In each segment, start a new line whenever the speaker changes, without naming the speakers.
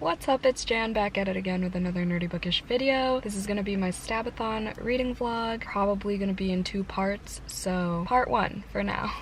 What's up, it's Jan back at it again with another nerdy bookish video. This is gonna be my Stabathon reading vlog, probably gonna be in 2 parts, so part 1 for now.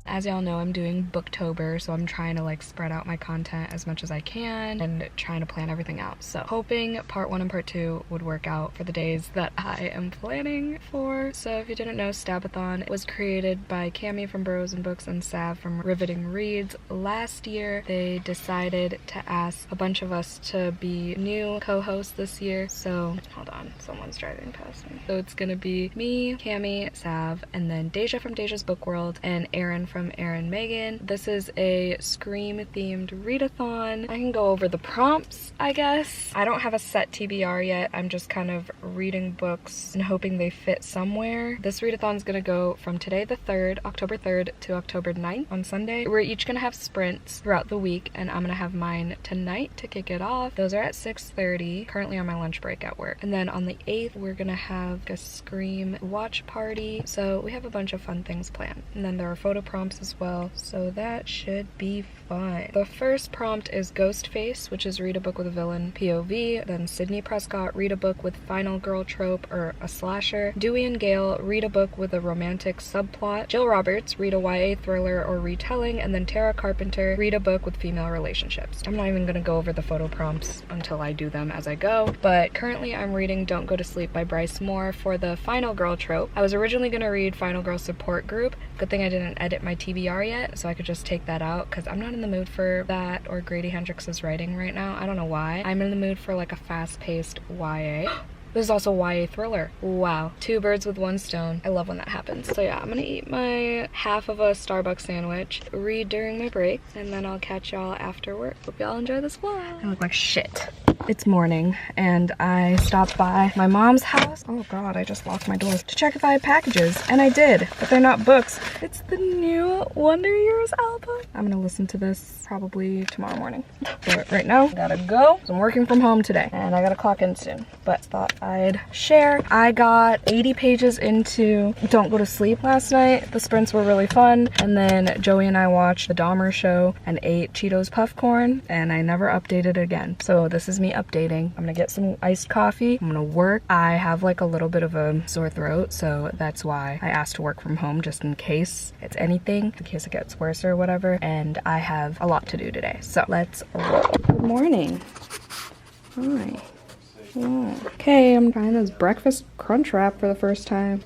As y'all know, I'm doing Booktober, so I'm trying to like spread out my content as much as I can and trying to plan everything out. So hoping part 1 and part 2 would work out for the days that I am planning for. So if you didn't know, Stabathon was created by Cami from Burrows and Books and Sav from Riveting Reads. Last year, they decided to ask a bunch of us to be new co-hosts this year. So hold on, someone's driving past me. So it's gonna be me, Cami, Sav, and then Deja from Deja's Book World, and Erin from Erin Megan. This is a Scream themed readathon. I can go over the prompts, I guess. I don't have a set TBR yet. I'm just kind of reading books and hoping they fit somewhere. This readathon is gonna go from today the 3rd, October 3rd to October 9th on Sunday. We're each gonna have sprints throughout the week, and I'm gonna have mine tonight to kick it off. Those are at 6:30, currently on my lunch break at work. And then on the 8th, we're gonna have a Scream watch party. So we have a bunch of fun things planned. And then there are photo prompts as well, so that should be fun. The first prompt is Ghostface, which is read a book with a villain POV. Then Sydney Prescott, read a book with final girl trope or a slasher. Dewey and Gale, read a book with a romantic subplot. Jill Roberts, read a YA thriller or retelling. And then Tara Carpenter, read a book with female relationships. I'm not even gonna go over the photo prompts until I do them as I go, but currently I'm reading Don't Go to Sleep by Bryce Moore for the final girl trope. I was originally gonna read Final Girl Support Group. Good thing I didn't edit my TBR yet, so I could just take that out because I'm not in the mood for that or Grady Hendrix's writing right now. I don't know why. I'm in the mood for like a fast-paced YA. This is also YA thriller. Wow. 2 birds with 1 stone. I love when that happens. So yeah, I'm gonna eat my half of a Starbucks sandwich, read during my break, and then I'll catch y'all after work. Hope y'all enjoy this vlog. I look like shit. It's morning, and I stopped by my mom's house. Oh god, I just locked my doors to check if I had packages, and I did, but they're not books. It's the new Wonder Years album. I'm gonna listen to this probably tomorrow morning. But right now, I gotta go. I'm working from home today, and I gotta clock in soon, but thought I'd share. I got 80 pages into Don't Go to Sleep last night. The sprints were really fun, and then Joey and I watched the Dahmer show and ate Cheetos puff corn, and I never updated again. So this is me updating. I'm gonna get some iced coffee. I'm gonna work. I have like a little bit of a sore throat, so that's why I asked to work from home, just in case it's anything, in case it gets worse or whatever. And I have a lot to do today, so let's roll. Good morning. Hi. Yeah. Okay, I'm trying this breakfast crunch wrap for the first time.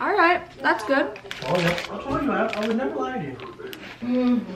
All right, that's good.
Oh yeah, I told you I would never lie to you.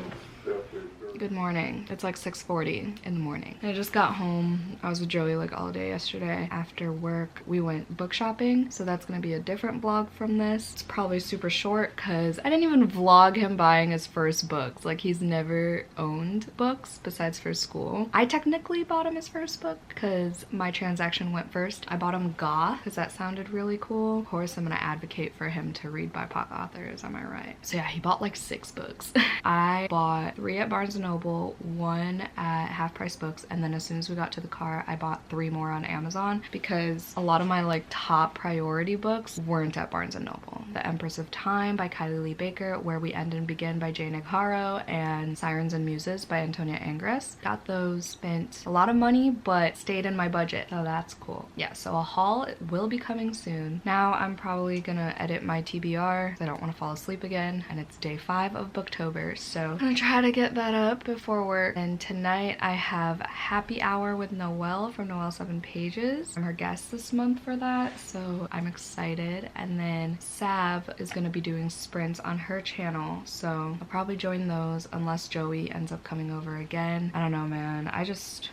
Good morning. It's like 6:40 in the morning. I just got home. I was with Joey like all day yesterday. After work, we went book shopping, so that's gonna be a different vlog from this. It's probably super short because I didn't even vlog him buying his first books. Like, he's never owned books besides for school. I technically bought him his first book because my transaction went first. I bought him Goth because that sounded really cool. Of course, I'm gonna advocate for him to read BIPOC authors, am I right? So yeah, he bought like 6 books. I bought 3 at Barnes & Noble, 1 at Half Price Books, and then as soon as we got to the car, I bought 3 more on Amazon because a lot of my like top priority books weren't at Barnes & Noble. The Empress of Time by Kylie Lee Baker, Where We End and Begin by Jane Igharo, and Sirens and Muses by Antonia Angris. Got those, spent a lot of money, but stayed in my budget, so that's cool. Yeah, so a haul will be coming soon. Now I'm probably gonna edit my TBR because I don't want to fall asleep again, and it's day 5 of Booktober, so I'm gonna try to get that up before work. And tonight I have a happy hour with Noelle from Noelle 7 Pages. I'm her guest this month for that, so I'm excited. And then Sav is gonna be doing sprints on her channel, so I'll probably join those unless Joey ends up coming over again. I don't know, man.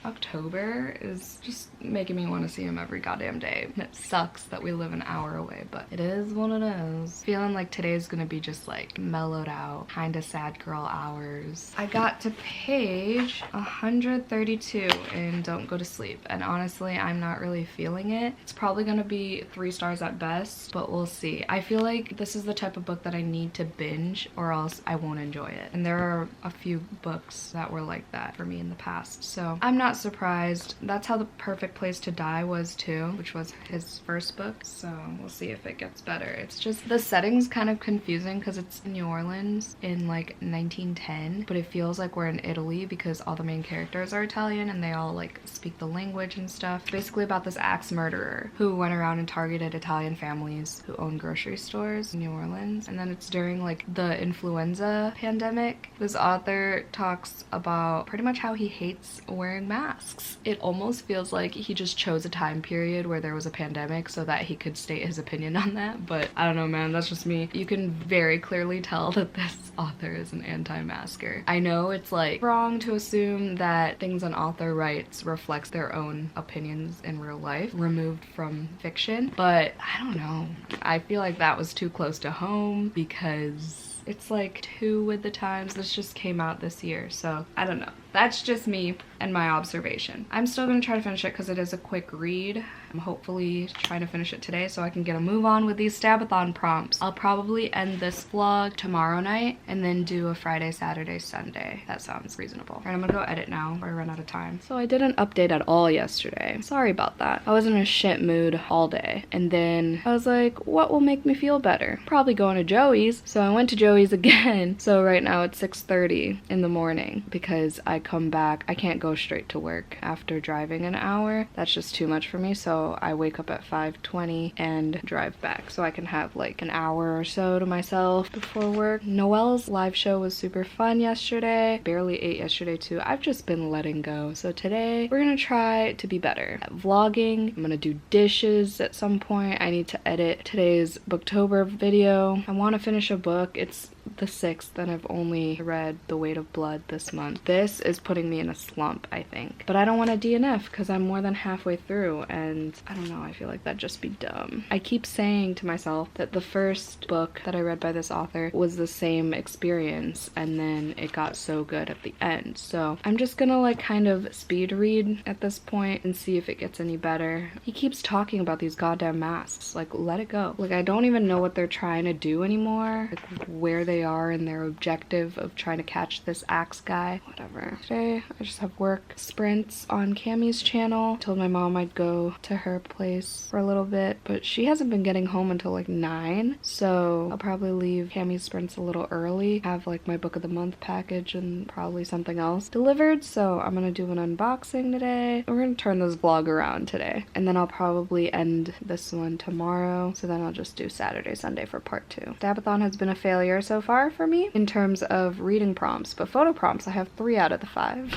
October is just making me want to see him every goddamn day. And it sucks that we live an hour away, but it is what it is. Feeling like today's gonna be just like mellowed out, kinda sad girl hours. I got to page 132 in Don't Go to Sleep, and honestly, I'm not really feeling it. It's probably gonna be 3 stars at best, but we'll see. I feel like this is the type of book that I need to binge or else I won't enjoy it. And there are a few books that were like that for me in the past, so I'm not surprised. That's how The Perfect Place to Die was too, which was his first book, so we'll see if it gets better. It's just the setting's kind of confusing because it's New Orleans in like 1910, but it feels like we're in Italy because all the main characters are Italian and they all like speak the language and stuff. It's basically about this axe murderer who went around and targeted Italian families who own grocery stores in New Orleans, and then it's during like the influenza pandemic. This author talks about pretty much how he hates wearing masks. It almost feels like he just chose a time period where there was a pandemic so that he could state his opinion on that, but I don't know, man, that's just me. You can very clearly tell that this author is an anti-masker. I know it's like wrong to assume that things an author writes reflects their own opinions in real life, removed from fiction, but I don't know. I feel like that was too close to home because it's like 2 with the times. This just came out this year, so I don't know. That's just me and my observation. I'm still gonna try to finish it because it is a quick read. I'm hopefully trying to finish it today so I can get a move on with these Stabathon prompts. I'll probably end this vlog tomorrow night and then do a Friday, Saturday, Sunday. That sounds reasonable. All right, I'm gonna go edit now or I run out of time. So I didn't update at all yesterday. Sorry about that. I was in a shit mood all day. And then I was like, what will make me feel better? Probably going to Joey's. So I went to Joey's again. So right now it's 6:30 in the morning because I come back. I can't go straight to work after driving an hour. That's just too much for me. So I wake up at 5:20 and drive back so I can have like an hour or so to myself before work. Noelle's live show was super fun yesterday. Barely ate yesterday too. I've just been letting go. So today we're gonna try to be better at vlogging. I'm gonna do dishes at some point. I need to edit today's Booktober video. I want to finish a book. It's the 6th and I've only read The Weight of Blood this month. This is putting me in a slump, I think. But I don't want to DNF because I'm more than halfway through and I don't know, I feel like that'd just be dumb. I keep saying to myself that the first book that I read by this author was the same experience and then it got so good at the end. So I'm just gonna like kind of speed read at this point and see if it gets any better. He keeps talking about these goddamn masks. Like, let it go. Like, I don't even know what they're trying to do anymore. Like, where they are in their objective of trying to catch this axe guy. Whatever. Today, I just have work sprints on Cami's channel. Told my mom I'd go to her place for a little bit, but she hasn't been getting home until like 9, so I'll probably leave Cami's sprints a little early, have like my book of the month package and probably something else delivered, so I'm gonna do an unboxing today. We're gonna turn this vlog around today, and then I'll probably end this one tomorrow, so then I'll just do Saturday, Sunday for part 2. Stabathon has been a failure so far for me in terms of reading prompts, but photo prompts I have 3 out of the 5.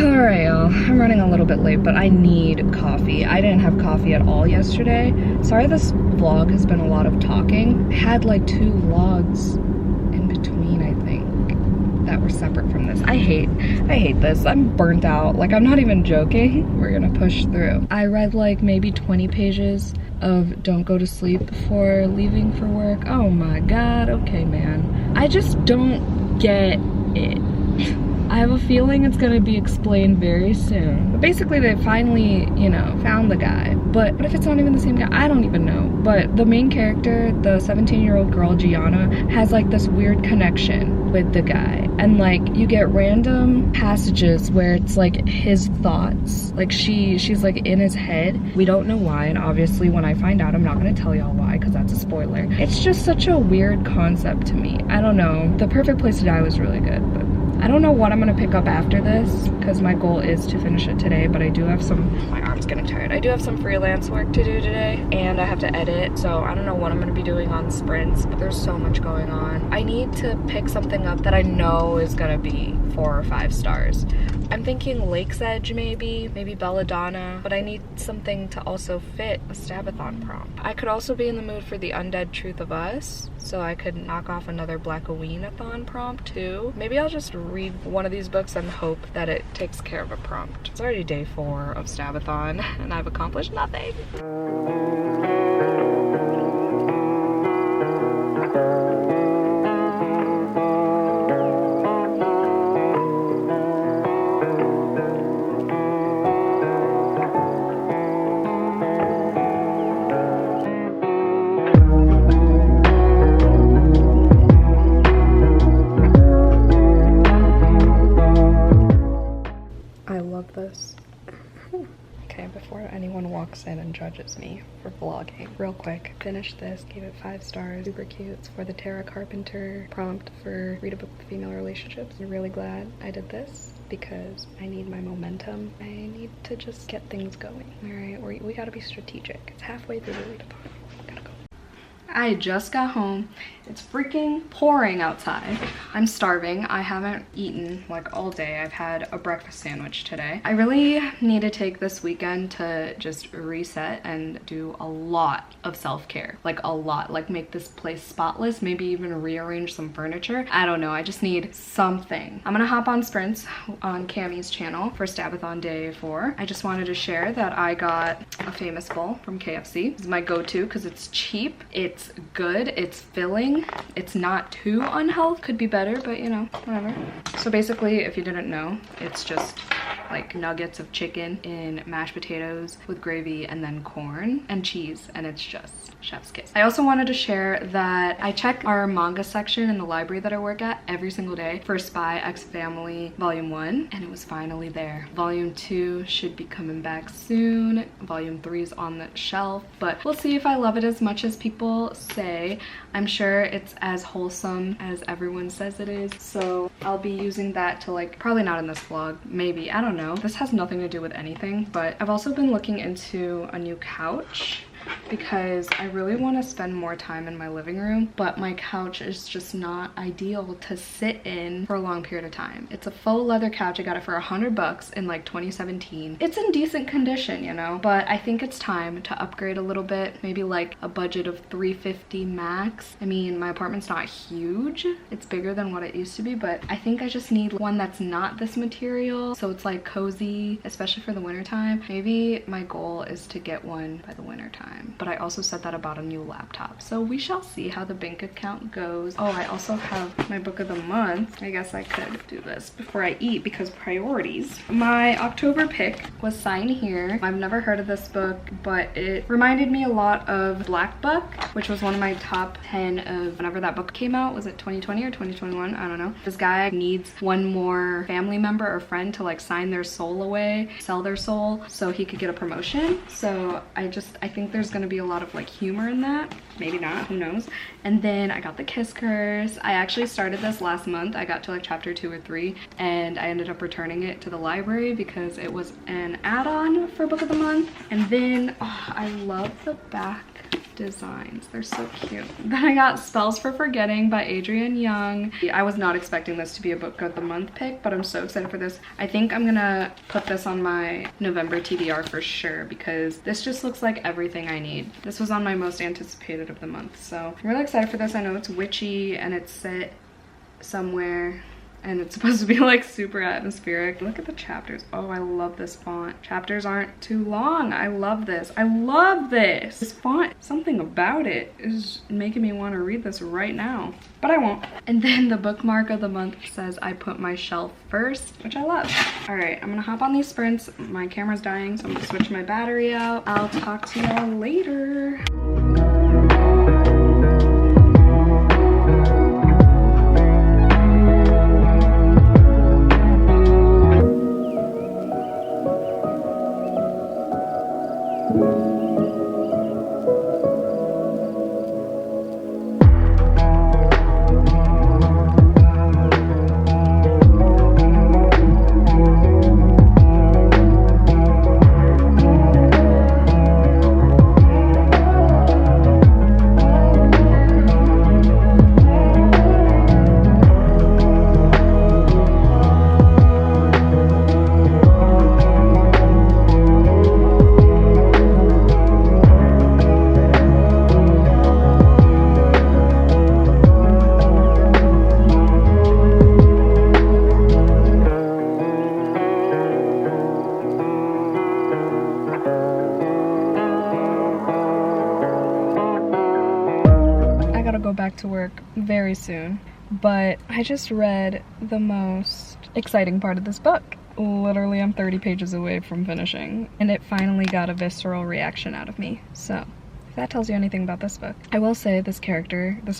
Alright y'all, I'm running a little bit late, but I need coffee. I didn't have coffee at all yesterday. Sorry this vlog has been a lot of talking. I had like 2 vlogs in between, I think, that were separate from this. I hate this. I'm burnt out. Like, I'm not even joking. We're gonna push through. I read like maybe 20 pages of Don't Go to Sleep before leaving for work. Oh my god, okay man. I just don't get it. I have a feeling it's gonna be explained very soon. But basically they finally, you know, found the guy. But what if it's not even the same guy? I don't even know. But the main character, the 17-year-old girl, Gianna, has like this weird connection with the guy. And like, you get random passages where it's like his thoughts. Like she's like in his head. We don't know why, and obviously when I find out, I'm not gonna tell y'all why, because that's a spoiler. It's just such a weird concept to me. I don't know. The Perfect Place to Die was really good, but I don't know what I'm gonna pick up after this because my goal is to finish it today, but I do have my arm's getting tired. I do have some freelance work to do today and I have to edit, so I don't know what I'm gonna be doing on sprints, but there's so much going on. I need to pick something up that I know is gonna be 4 or 5 stars. I'm thinking Lake's Edge maybe Belladonna, but I need something to also fit a Stabathon prompt. I could also be in the mood for The Undead Truth of Us, so I could knock off another Blackoween-a-thon prompt too. Maybe I'll just read one of these books and hope that it takes care of a prompt. It's already day 4 of Stabathon and I've accomplished nothing. looks in and judges me for vlogging. Real quick, finished this, gave it 5 stars, super cute. It's for the Tara Carpenter prompt for read a book with female relationships. I'm really glad I did this because I need my momentum. I need to just get things going. All right, we gotta be strategic. It's halfway through the readathon. Gotta go. I just got home. It's freaking pouring outside. I'm starving. I haven't eaten like all day. I've had a breakfast sandwich today. I really need to take this weekend to just reset and do a lot of self-care. Like a lot. Like make this place spotless. Maybe even rearrange some furniture. I don't know. I just need something. I'm gonna hop on sprints on Cami's channel for Stabathon day 4. I just wanted to share that I got a famous bowl from KFC. This is my go-to because it's cheap. It's good. It's filling. It's not too unhealthy. Could be better, but you know, whatever. So basically, if you didn't know, it's just like nuggets of chicken in mashed potatoes with gravy and then corn and cheese, and it's just chef's kiss. I also wanted to share that I check our manga section in the library that I work at every single day for Spy X Family Volume 1, and it was finally there. Volume 2 should be coming back soon. Volume 3 is on the shelf, but we'll see if I love it as much as people say. I'm sure it's as wholesome as everyone says it is, so I'll be using that to like, probably not in this vlog, maybe, I don't know. This has nothing to do with anything, but I've also been looking into a new couch because I really want to spend more time in my living room, but my couch is just not ideal to sit in for a long period of time. It's a faux leather couch. I got it for $100 in like 2017. It's in decent condition, you know, but I think it's time to upgrade a little bit, maybe like a budget of $350 max. I mean, my apartment's not huge. It's bigger than what it used to be, but I think I just need one that's not this material, so it's like cozy, especially for the winter time. Maybe my goal is to get one by the winter time. But I also said that about a new laptop, so we shall see how the bank account goes. Oh, I also have my book of the month. I guess I could do this before I eat because priorities. My October pick was Sign Here. I've never heard of this book, but it reminded me a lot of Black Book, which was one of my top 10 of whenever that book came out. Was it 2020 or 2021? I don't know. This guy needs one more family member or friend to like sign their soul away, sell their soul, so he could get a promotion. So I think there's gonna be a lot of like humor in that. Maybe not, who knows. And then I got the Kiss Curse. I actually started this last month. I got to like chapter 2 or 3 and I ended up returning it to the library because it was an add-on for book of the month. And then I love the back designs. They're so cute. Then I got Spells for Forgetting by Adrienne Young. I was not expecting this to be a book of the month pick, but I'm so excited for this. I think I'm gonna put this on my November TBR for sure because this just looks like everything I need. This was on my most anticipated of the month, so I'm really excited for this. I know it's witchy and it's set somewhere and it's supposed to be like super atmospheric. Look at the chapters. Oh, I love this font. Chapters aren't too long. I love this. I love this. This font, something about it is making me want to read this right now, but I won't. And then the bookmark of the month says I put my shelf first, which I love. All right, I'm gonna hop on these sprints. My camera's dying, so I'm gonna switch my battery out. I'll talk to y'all later. Back to work very soon, but I just read the most exciting part of this book. Literally, I'm 30 pages away from finishing, and it finally got a visceral reaction out of me. So if that tells you anything about this book. I will say this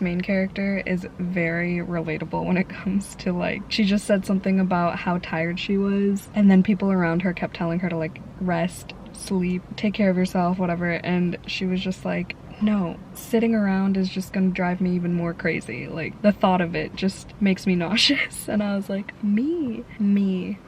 main character is very relatable when it comes to like, she just said something about how tired she was, and then people around her kept telling her to like rest, sleep, take care of yourself, whatever. And she was just like, no, sitting around is just gonna drive me even more crazy. Like, the thought of it just makes me nauseous. And I was like, me.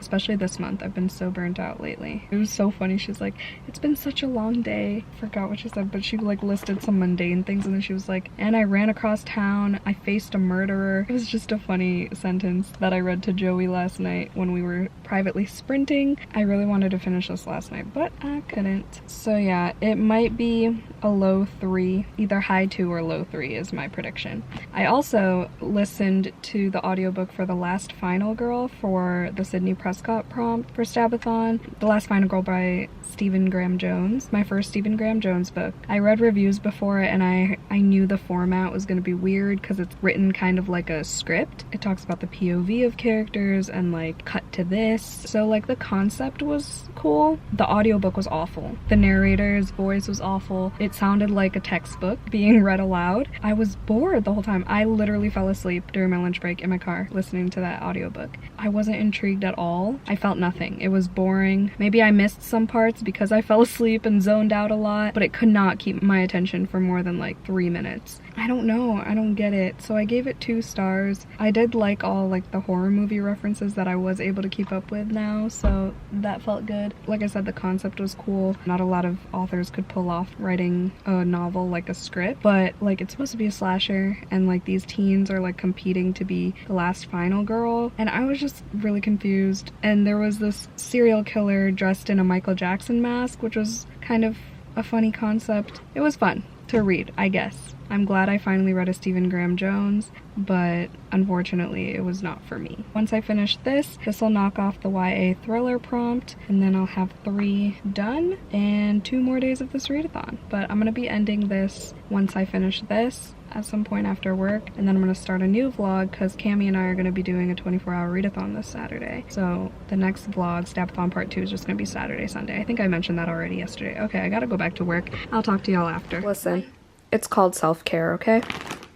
Especially this month, I've been so burnt out lately. It was so funny. She's like, it's been such a long day. Forgot what she said, but she like listed some mundane things, and then she was like, and I ran across town, I faced a murderer. It was just a funny sentence that I read to Joey last night when we were privately sprinting. I really wanted to finish this last night, but I couldn't. So yeah, it might be a low 3, either high 2 or low 3 is my prediction. I also listened to the audiobook for The Last Final Girl for the Sydney Prescott prompt for Stabathon. The Last Final Girl by Stephen Graham Jones, my first Stephen Graham Jones book. I read reviews before it, and I knew the format was going to be weird because it's written kind of like a script. It talks about the POV of characters and like cut to this. So like the concept was cool. The audiobook was awful. The narrator's voice was awful. It sounded like a textbook being read aloud. I was bored the whole time. I literally fell asleep during my lunch break in my car listening to that audiobook. I wasn't intrigued at all. I felt nothing. It was boring. Maybe I missed some parts because I fell asleep and zoned out a lot, but it could not keep my attention for more than like 3 minutes. I don't know. I don't get it. So I gave it 2 stars. I did like all like the horror movie references that I was able to keep up with now, so that felt good. Like I said, the concept was cool. Not a lot of authors could pull off writing a novel like a script, but like it's supposed to be a slasher, and like these teens are like competing to be the last final girl, and I was just really confused. And there was this serial killer dressed in a Michael Jackson mask, which was kind of a funny concept. It was fun to read, I guess. I'm glad I finally read a Stephen Graham Jones, but unfortunately it was not for me. Once I finish this will knock off the YA thriller prompt, and then I'll have 3 done and 2 more days of this readathon. But I'm gonna be ending this once I finish this at some point after work, and then I'm gonna start a new vlog because Cami and I are gonna be doing a 24-hour readathon this Saturday. So the next vlog, Stabathon Part 2, is just gonna be Saturday, Sunday. I think I mentioned that already yesterday. Okay, I gotta go back to work. I'll talk to y'all after. Listen, it's called self-care, okay?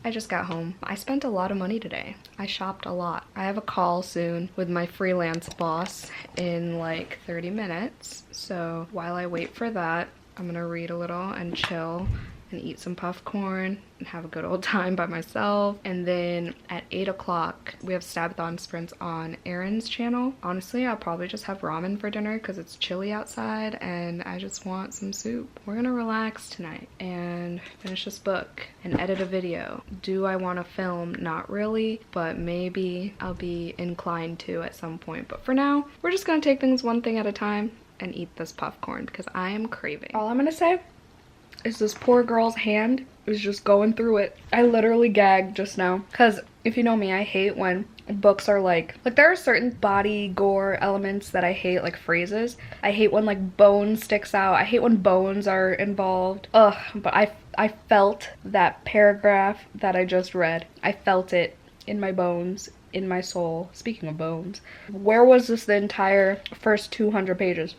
I just got home. I spent a lot of money today. I shopped a lot. I have a call soon with my freelance boss in like 30 minutes. So while I wait for that, I'm gonna read a little and chill and eat some popcorn and have a good old time by myself. And then at 8 o'clock, we have Stabathon sprints on Erin's channel. Honestly, I'll probably just have ramen for dinner because it's chilly outside and I just want some soup. We're gonna relax tonight and finish this book and edit a video. Do I want to film? Not really, but maybe I'll be inclined to at some point. But for now, we're just gonna take things one thing at a time and eat this popcorn because I am craving. All I'm gonna say is this poor girl's hand is just going through it. I literally gagged just now because if you know me, I hate when books are like there are certain body gore elements that I hate, like phrases. I hate when like bone sticks out. I hate when bones are involved. Ugh, but I felt that paragraph that I just read. I felt it in my bones, in my soul. Speaking of bones, where was this the entire first 200 pages?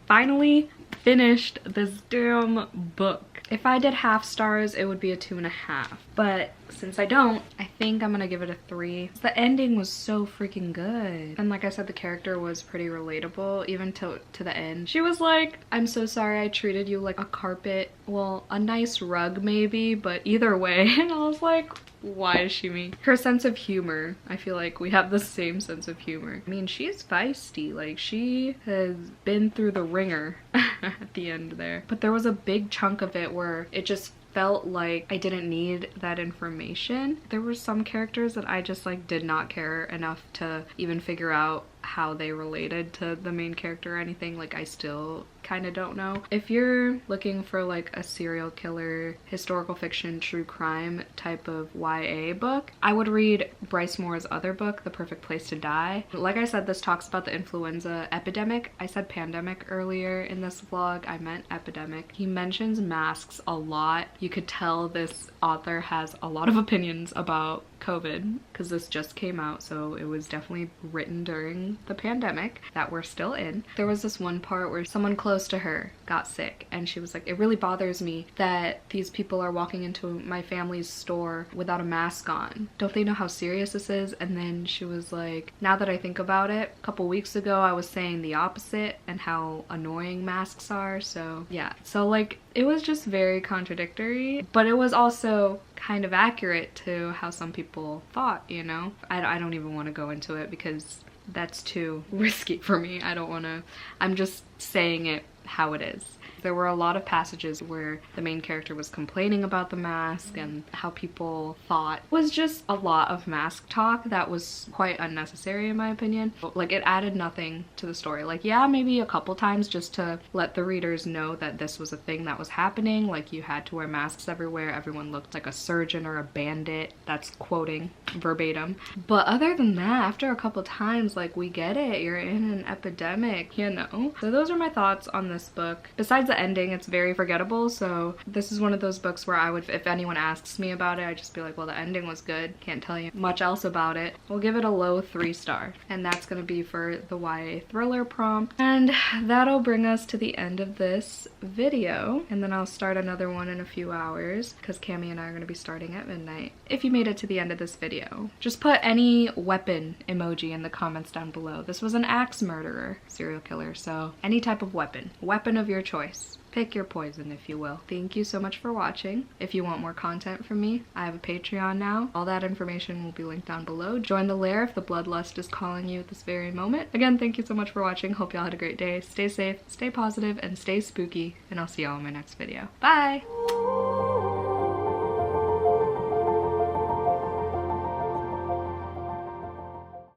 Finally finished this damn book. If I did half stars, it would be a 2.5. But since I don't, I think I'm gonna give it a 3. The ending was so freaking good. And like I said, the character was pretty relatable, even to the end. She was like, I'm so sorry I treated you like a carpet. Well, a nice rug maybe, but either way. And I was like, why is she me? Her sense of humor, I feel like we have the same sense of humor. I mean, she's feisty. Like, she has been through the ringer at the end there. But there was a big chunk of it where it just felt like I didn't need that information. There were some characters that I just like did not care enough to even figure out how they related to the main character or anything. Like, I still kind of don't know. If you're looking for like a serial killer, historical fiction, true crime type of YA book, I would read Bryce Moore's other book, The Perfect Place to Die. Like I said, this talks about the influenza epidemic. I said pandemic earlier in this vlog, I meant epidemic. He mentions masks a lot. You could tell this author has a lot of opinions about COVID because this just came out, so it was definitely written during the pandemic that we're still in. There was this one part where someone close to her got sick and she was like, it really bothers me that these people are walking into my family's store without a mask on. Don't they know how serious this is? And then she was like, now that I think about it, a couple weeks ago I was saying the opposite and how annoying masks are. So yeah, so like it was just very contradictory, but it was also kind of accurate to how some people thought, you know? I don't even want to go into it because that's too risky for me. I don't want to. I'm just saying it how it is. There were a lot of passages where the main character was complaining about the mask and how people thought. It was just a lot of mask talk that was quite unnecessary in my opinion. Like, it added nothing to the story. Like, yeah, maybe a couple times just to let the readers know that this was a thing that was happening. Like, you had to wear masks everywhere. Everyone looked like a surgeon or a bandit. That's quoting verbatim. But other than that, after a couple times, like, we get it. You're in an epidemic, you know? So those are my thoughts on this book. Besides the ending, it's very forgettable, so this is one of those books where I would, if anyone asks me about it, I'd just be like, well, the ending was good, can't tell you much else about it. We'll give it a low 3-star, and that's gonna be for the YA thriller prompt. And that'll bring us to the end of this video, and then I'll start another one in a few hours because Cami and I are gonna be starting at midnight. If you made it to the end of this video, just put any weapon emoji in the comments down below. This was an axe murderer serial killer, so any type of weapon of your choice. Pick your poison, if you will. Thank you so much for watching. If you want more content from me, I have a Patreon now. All that information will be linked down below. Join the Lair if the bloodlust is calling you at this very moment. Again, thank you so much for watching. Hope y'all had a great day. Stay safe, stay positive, and stay spooky, and I'll see y'all in my next video. Bye!